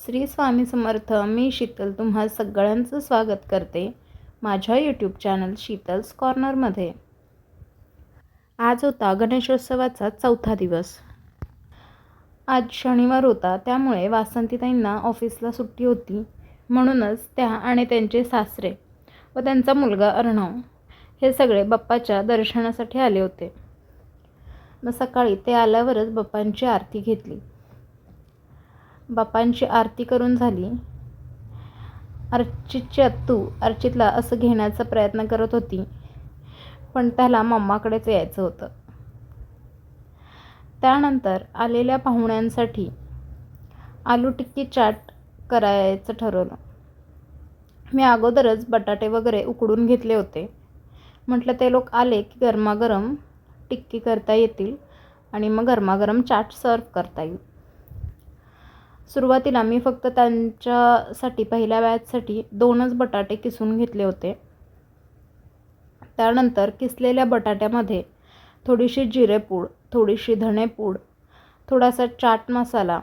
श्री स्वामी समर्थ. मी शीतल तुम्हा सगळ्यांचं स्वागत करते माझ्या यूट्यूब चॅनल शीतल्स कॉर्नरमध्ये. आज होता गणेशोत्सवाचा 4था दिवस. आज शनिवार होता, त्यामुळे वासंतीताईंना ऑफिसला सुट्टी होती. म्हणूनच त्या आणि त्यांचे सासरे व त्यांचा मुलगा अर्णव हे सगळे बाप्पाच्या दर्शनासाठी आले होते. मग सकाळी ते आल्यावरच बाप्पांची आरती घेतली. बाप्पांची आरती करून झाली. अर्चितची अत्तू अर्चितला असं घेण्याचा प्रयत्न करत होती, पण त्याला मम्माकडेच यायचं होतं. त्यानंतर आलेल्या पाहुण्यांसाठी आलू टिक्की चाट करायचं ठरवलं. मी अगोदरच बटाटे वगैरे उकडून घेतले होते. म्हटलं ते लोक आले की गरमागरम टिक्की करता येतील आणि मग गरमागरम चाट सर्व करता येईल. सुरुवातीला मी फक्त त्यांच्यासाठी पहिल्या बॅचसाठी 2च बटाटे किसून घेतले होते. त्यानंतर किसलेल्या बटाट्यामध्ये थोडीशी जिरेपूड, थोडीशी धणेपूड, थोडासा चाट मसाला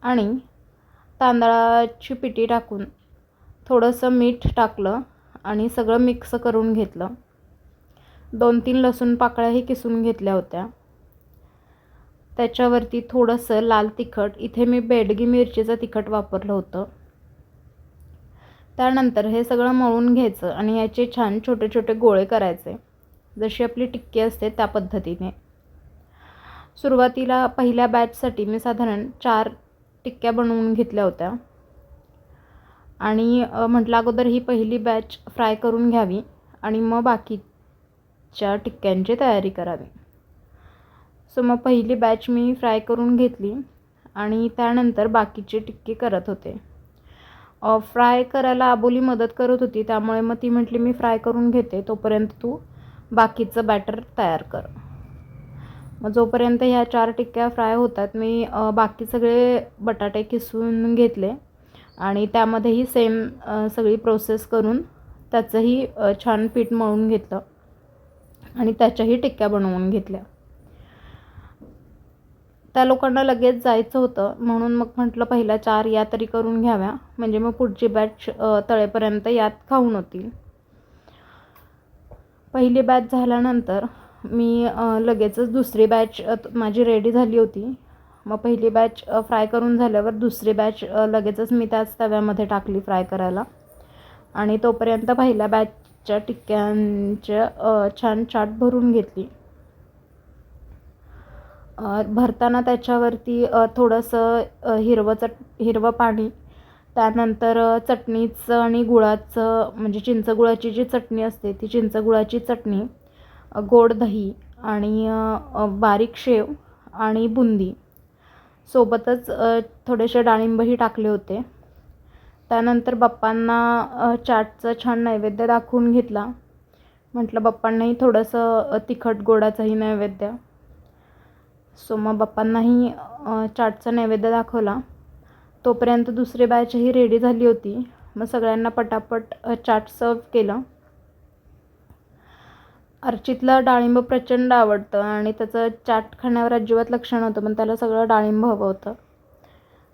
आणि तांदळाची पिठी टाकून थोडंसं मीठ टाकलं आणि सगळं मिक्स करून घेतलं. 2-3 लसूण पाकळ्याही किसून घेतल्या होत्या. त्याच्यावरती थोडंसं लाल तिखट, इथे मी बेडगी मिरचीचं तिखट वापरलं होतं. त्यानंतर हे सगळं मळून घ्यायचं आणि याचे छान छोटे छोटे गोळे करायचे, जशी आपली टिक्की असते त्या पद्धतीने. सुरुवातीला पहिल्या बॅचसाठी मी साधारण 4 टिक्क्या बनवून घेतल्या होत्या आणि म्हटलं अगोदर ही पहिली बॅच फ्राय करून घ्यावी आणि मग बाकीच्या टिक्क्यांची तयारी करावी. सो मग पहिली बॅच मी फ्राय करून घेतली आणि त्यानंतर बाकीचे टिक्के करत होते. फ्राय करायला आबोली मदत करत होती, त्यामुळे मग ती म्हटली मी फ्राय करून घेते, तोपर्यंत तू बाकीचं बॅटर तयार कर. मग जोपर्यंत ह्या 4 टिक्क्या फ्राय होतात मी बाकी सगळे बटाटे किसून घेतले आणि त्यामध्येही सेम सगळी प्रोसेस करून त्याचंही छान पीठ मळून घेतलं आणि त्याच्याही टिक्क्या बनवून घेतल्या. त्या लोकांना लगेच जायचं होतं, म्हणून मग म्हटलं पहिल्या 4 या तरी करून घ्याव्या, म्हणजे मग पुढची बॅच तळेपर्यंत यात खाऊन होतील. पहिली बॅच झाल्यानंतर मी लगेचच दुसरी बॅच माझी रेडी झाली होती. मग पहिली बॅच फ्राय करून झाल्यावर दुसरी बॅच लगेचच मी त्याच तव्यामध्ये टाकली फ्राय करायला आणि तोपर्यंत पहिल्या बॅचच्या टिक्क्यांच्या छान चाट भरून घेतली. भरताना त्याच्यावरती थोडंसं हिरवं पाणी, त्यानंतर चटणीचं आणि गुळाचं, म्हणजे चिंचगुळाची जी चटणी असते ती चिंचगुळाची चटणी, गोड दही आणि बारीक शेव आणि बुंदी, सोबतच थोडेसे डाळिंबही टाकले होते. त्यानंतर बाप्पांना चाटचं छान नैवेद्य दाखवून घेतला. म्हटलं बाप्पांनाही थोडंसं तिखट गोडाचंही नैवेद्य. सो मग बाप्पांनाही चाटचा नैवेद्य दाखवला. तोपर्यंत दुसरी बॅचही रेडी झाली होती. मग सगळ्यांना पटापट चाट सर्व केलं. अर्चितला डाळिंब प्रचंड आवडतं आणि त्याचं चाट खाण्यावर अजिबात लक्ष नव्हतं, पण त्याला सगळं डाळिंब हवं होतं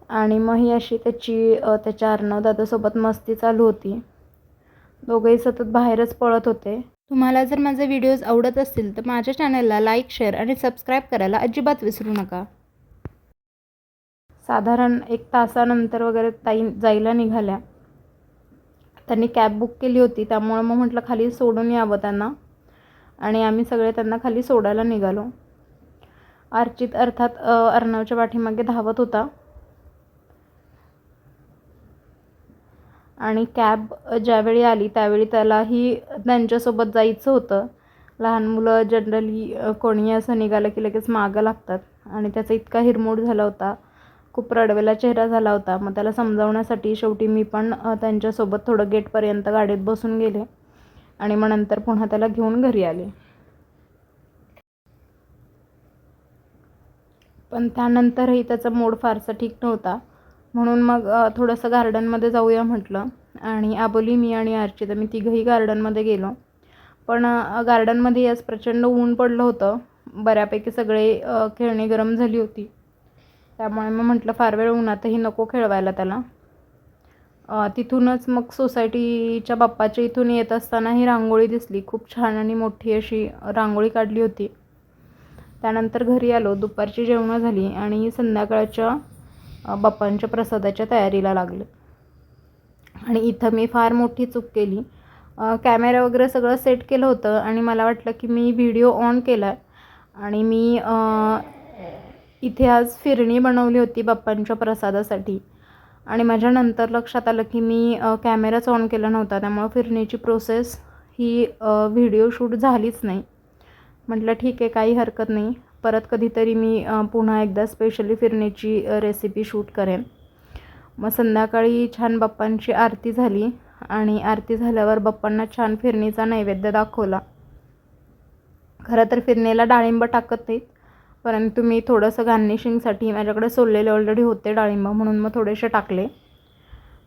आणि मग ही अशी त्याच्या अर्णव दादासोबत मस्ती चालू होती. दोघंही सतत बाहेरच पळत होते. तुम्हाला जर माझे व्हिडिओज आवडत असतील तर माझ्या चॅनलला लाईक, शेअर आणि सबस्क्राईब करायला अजिबात विसरू नका. साधारण 1 तासानंतर वगैरे ताई जायला निघाल्या. त्यांनी कॅब बुक केली होती, त्यामुळे मग म्हटलं खाली सोडून यावं त्यांना आणि आम्ही सगळे त्यांना खाली सोडायला निघालो. अर्चित अर्थात अर्णवच्या पाठीमागे धावत होता आणि कॅब ज्यावेळी आली त्यावेळी त्यालाही त्यांच्यासोबत जायचं होतं. लहान मुलं जनरली कोणी असं निघालं की लगेच मागं लागतात आणि त्याचा इतका हिरमोड झाला होता, खूप रडवेला चेहरा झाला होता. मग त्याला समजावण्यासाठी शेवटी मी पण त्यांच्यासोबत थोडं गेटपर्यंत गाडीत बसून गेले आणि मग नंतर पुन्हा त्याला घेऊन घरी आले. पण त्यानंतरही त्याचा मूड फारसा ठीक नव्हता, म्हणून मग थोडंसं गार्डनमध्ये जाऊया म्हटलं आणि आबोली, मी आणि अर्चित आम्ही तिघंही गार्डनमध्ये गेलो. पण गार्डनमध्ये आज प्रचंड ऊन पडलं होतं. बऱ्यापैकी सगळे खेळणी गरम झाली होती. त्यामुळे मग म्हटलं फार वेळ उन्हातही नको खेळवायला त्याला. तिथूनच मग सोसायटीच्या बाप्पाच्या इथून येत असताना ही रांगोळी दिसली. खूप छान आणि मोठी अशी रांगोळी काढली होती. त्यानंतर घरी आलो, दुपारची जेवणं झाली आणि संध्याकाळच्या बाप्पांच्या प्रसादाच्या तयारीला लागले. आणि इथं मी फार मोठी चूक केली. कॅमेरा वगैरे सगळं सेट केलं होतं आणि मला वाटलं की मी व्हिडिओ ऑन केला आहे आणि मी इथे आज फिरणी बनवली होती बाप्पांच्या प्रसादासाठी आणि माझ्या नंतर लक्षात आलं की मी कॅमेराच ऑन केला नव्हता. त्यामुळं फिरणीची प्रोसेस ही व्हिडिओ शूट झालीच नाही. म्हटलं ठीक आहे, काही हरकत नाही, परत कधीतरी मी पुन्हा एकदा स्पेशली फिरणीची रेसिपी शूट करेन. मग संध्याकाळी छान बाप्पांची आरती झाली आणि आरती झाल्यावर बाप्पांना छान फिरणीचा नैवेद्य दाखवला. खरं तर फिरणीला डाळिंब टाकत नाहीत, परंतु मी थोडंसं गार्निशिंगसाठी माझ्याकडे सोललेले ऑलरेडी होते डाळिंब, म्हणून मग थोडेसे टाकले.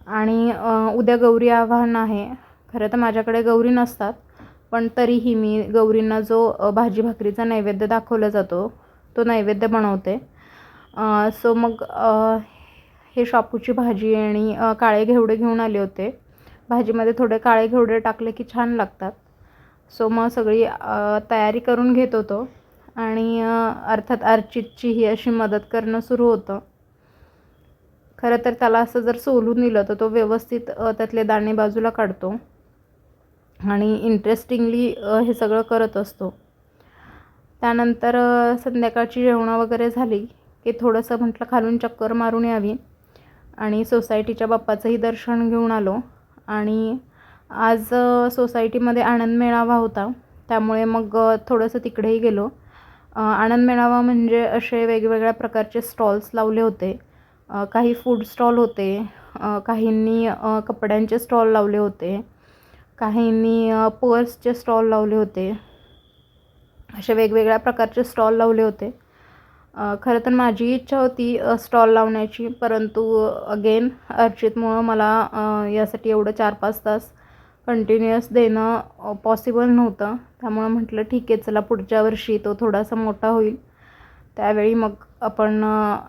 आणि उद्या गौरी आवाहन आहे. खरं तर माझ्याकडे गौरी नसतात, पण तरीही मी गौरींना जो भाजी भाकरीचा नैवेद्य दाखवला जातो तो नैवेद्य बनवते. सो मग हे शापूची भाजी आणि काळे घेवडे घेऊन आले होते. भाजीमध्ये थोडे काळे घेवडे टाकले की छान लागतात. सो मग सगळी तयारी करून घेत होतो आणि अर्थात अर्चितची ही अशी मदत करणं सुरू होतं. खरं तर त्याला असं जर सोलून दिलं तर तो व्यवस्थित त्यातले दाणे बाजूला काढतो आणि इंटरेस्टिंगली हे सगळं करत असतो. त्यानंतर संध्याकाळची जेवणं वगैरे झाली की थोडंसं म्हटलं खालून चक्कर मारून यावी आणि सोसायटीच्या बाप्पाचंही दर्शन घेऊन आलो. आणि आज सोसायटीमध्ये आनंद मेळावा होता, त्यामुळे मग थोडंसं तिकडेही गेलो. आनंद मेळावा म्हणजे असे वेगवेगळ्या प्रकारचे स्टॉल्स लावले होते. काही फूड स्टॉल होते, काहींनी कपड्यांचे स्टॉल लावले होते, काहींनी पर्सचे स्टॉल लावले होते. असे वेगवेगळ्या प्रकारचे स्टॉल लावले होते. खरं तर माझी इच्छा होती स्टॉल लावण्याची, परंतु अगेन अर्चितमुळं मला यासाठी एवढं 4-5 तास कंटिन्युअस देणं पॉसिबल नव्हतं. त्यामुळं म्हटलं ठीक आहे, चला पुढच्या वर्षी तो थोडासा मोठा होईल त्यावेळी मग आपण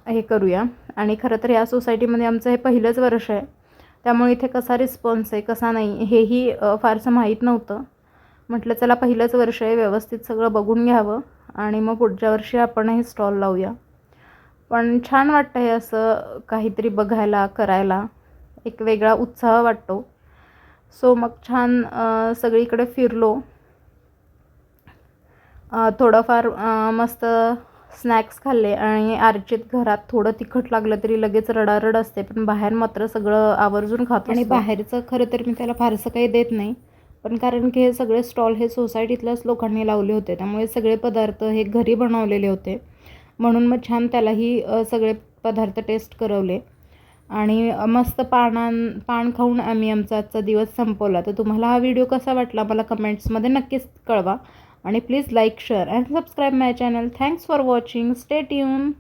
हे करूया. आणि खरं तर या सोसायटीमध्ये आमचं हे पहिलंच वर्ष आहे, त्यामुळे इथे कसा रिस्पॉन्स आहे कसा नाही हेही फारसं माहीत नव्हतं. म्हटलं चला पहिलंच वर्ष आहे, व्यवस्थित सगळं बघून घ्यावं आणि मग पुढच्या वर्षी आपण हे स्टॉल लावूया. पण छान वाटतं हे असं काहीतरी बघायला, करायला एक वेगळा उत्साह वाटतो. सो मग छान सगळीकडे फिरलो. थोडंफार मस्त स्नॅक्स खाल्ले आणि अर्चित घरात थोडं तिखट लागलं तरी लगेच रडारड असते, पण बाहेर मात्र सगळं आवर्जून खातो. आणि बाहेरचं खरं तर मी त्याला फारसं काही देत नाही, पण कारण की हे सगळे स्टॉल हे सोसायटीतल्याच लोकांनी लावले होते, त्यामुळे सगळे पदार्थ हे घरी बनवलेले होते, म्हणून मग छान त्यालाही सगळे पदार्थ टेस्ट करवले आणि मस्त पान खाऊन आम्ही आमचा आजचा दिवस संपवला. तर तुम्हाला हा व्हिडिओ कसा वाटला मला कमेंट्समध्ये नक्कीच कळवा आणि please like, share and subscribe my channel. Thanks for watching. Stay tune.